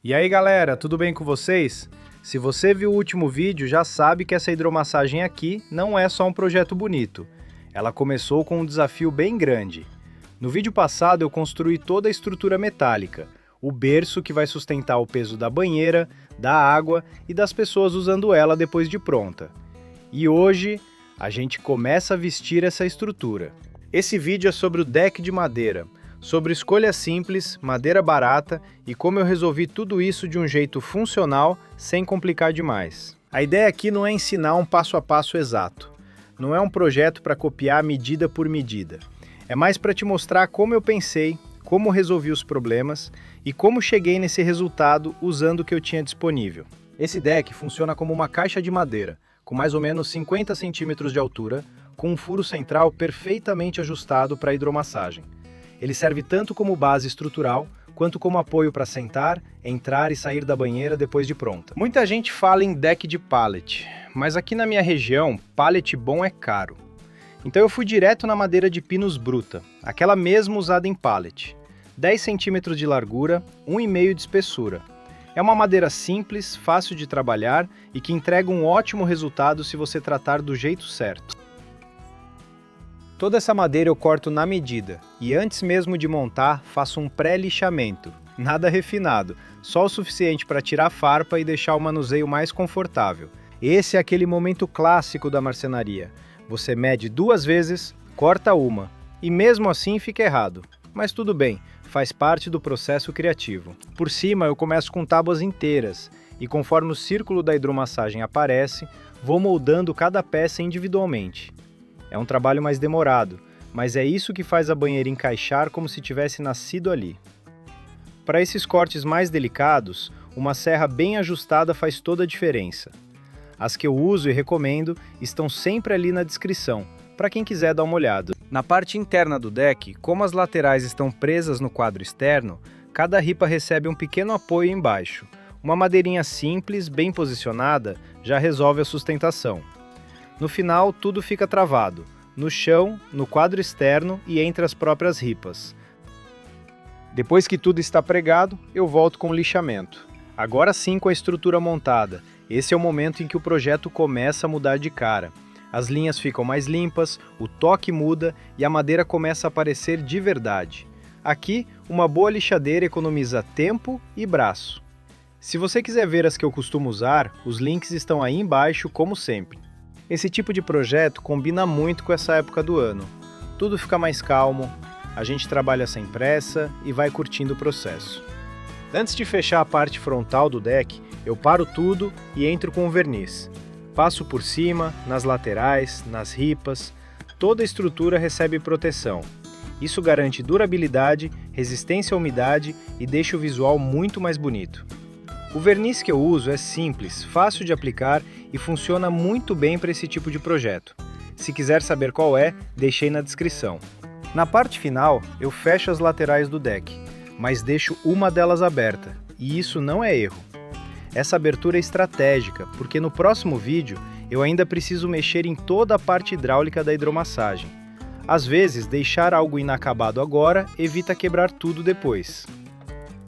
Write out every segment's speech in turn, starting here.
E aí galera, tudo bem com vocês? Se você viu o último vídeo, já sabe que essa hidromassagem aqui não é só um projeto bonito. Ela começou com um desafio bem grande. No vídeo passado eu construí toda a estrutura metálica, o berço que vai sustentar o peso da banheira, da água e das pessoas usando ela depois de pronta. E hoje a gente começa a vestir essa estrutura. Esse vídeo é sobre o deck de madeira, sobre escolha simples, madeira barata e como eu resolvi tudo isso de um jeito funcional, sem complicar demais. A ideia aqui não é ensinar um passo a passo exato. Não é um projeto para copiar medida por medida. É mais para te mostrar como eu pensei, como resolvi os problemas e como cheguei nesse resultado usando o que eu tinha disponível. Esse deck funciona como uma caixa de madeira, com mais ou menos 50 centímetros de altura, com um furo central perfeitamente ajustado para a hidromassagem. Ele serve tanto como base estrutural, quanto como apoio para sentar, entrar e sair da banheira depois de pronta. Muita gente fala em deck de pallet, mas aqui na minha região, pallet bom é caro. Então eu fui direto na madeira de pinus bruta, aquela mesmo usada em pallet. 10 centímetros de largura, 1,5 de espessura. É uma madeira simples, fácil de trabalhar e que entrega um ótimo resultado se você tratar do jeito certo. Toda essa madeira eu corto na medida e antes mesmo de montar faço um pré-lixamento. Nada refinado, só o suficiente para tirar a farpa e deixar o manuseio mais confortável. Esse é aquele momento clássico da marcenaria. Você mede 2 vezes, corta uma e mesmo assim fica errado. Mas tudo bem, faz parte do processo criativo. Por cima eu começo com tábuas inteiras e conforme o círculo da hidromassagem aparece, vou moldando cada peça individualmente. É um trabalho mais demorado, mas é isso que faz a banheira encaixar como se tivesse nascido ali. Para esses cortes mais delicados, uma serra bem ajustada faz toda a diferença. As que eu uso e recomendo estão sempre ali na descrição, para quem quiser dar uma olhada. Na parte interna do deck, como as laterais estão presas no quadro externo, cada ripa recebe um pequeno apoio embaixo. Uma madeirinha simples, bem posicionada, já resolve a sustentação. No final, tudo fica travado, no chão, no quadro externo e entre as próprias ripas. Depois que tudo está pregado, eu volto com o lixamento. Agora sim com a estrutura montada, esse é o momento em que o projeto começa a mudar de cara. As linhas ficam mais limpas, o toque muda e a madeira começa a aparecer de verdade. Aqui, uma boa lixadeira economiza tempo e braço. Se você quiser ver as que eu costumo usar, os links estão aí embaixo, como sempre. Esse tipo de projeto combina muito com essa época do ano. Tudo fica mais calmo, a gente trabalha sem pressa e vai curtindo o processo. Antes de fechar a parte frontal do deck, eu paro tudo e entro com o verniz. Passo por cima, nas laterais, nas ripas, toda a estrutura recebe proteção. Isso garante durabilidade, resistência à umidade e deixa o visual muito mais bonito. O verniz que eu uso é simples, fácil de aplicar e funciona muito bem para esse tipo de projeto. Se quiser saber qual é, deixei na descrição. Na parte final, eu fecho as laterais do deck, mas deixo uma delas aberta, e isso não é erro. Essa abertura é estratégica, porque no próximo vídeo eu ainda preciso mexer em toda a parte hidráulica da hidromassagem. Às vezes, deixar algo inacabado agora evita quebrar tudo depois.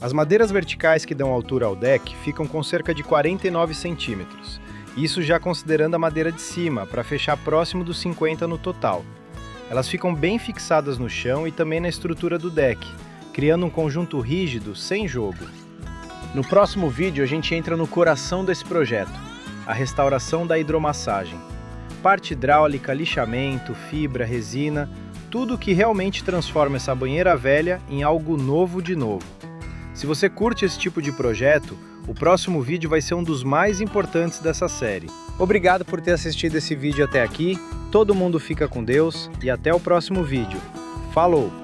As madeiras verticais que dão altura ao deck ficam com cerca de 49 centímetros, isso já considerando a madeira de cima, para fechar próximo dos 50 no total. Elas ficam bem fixadas no chão e também na estrutura do deck, criando um conjunto rígido, sem jogo. No próximo vídeo a gente entra no coração desse projeto, a restauração da hidromassagem. Parte hidráulica, lixamento, fibra, resina, tudo que realmente transforma essa banheira velha em algo novo de novo. Se você curte esse tipo de projeto, o próximo vídeo vai ser um dos mais importantes dessa série. Obrigado por ter assistido esse vídeo até aqui, todo mundo fica com Deus e até o próximo vídeo. Falou!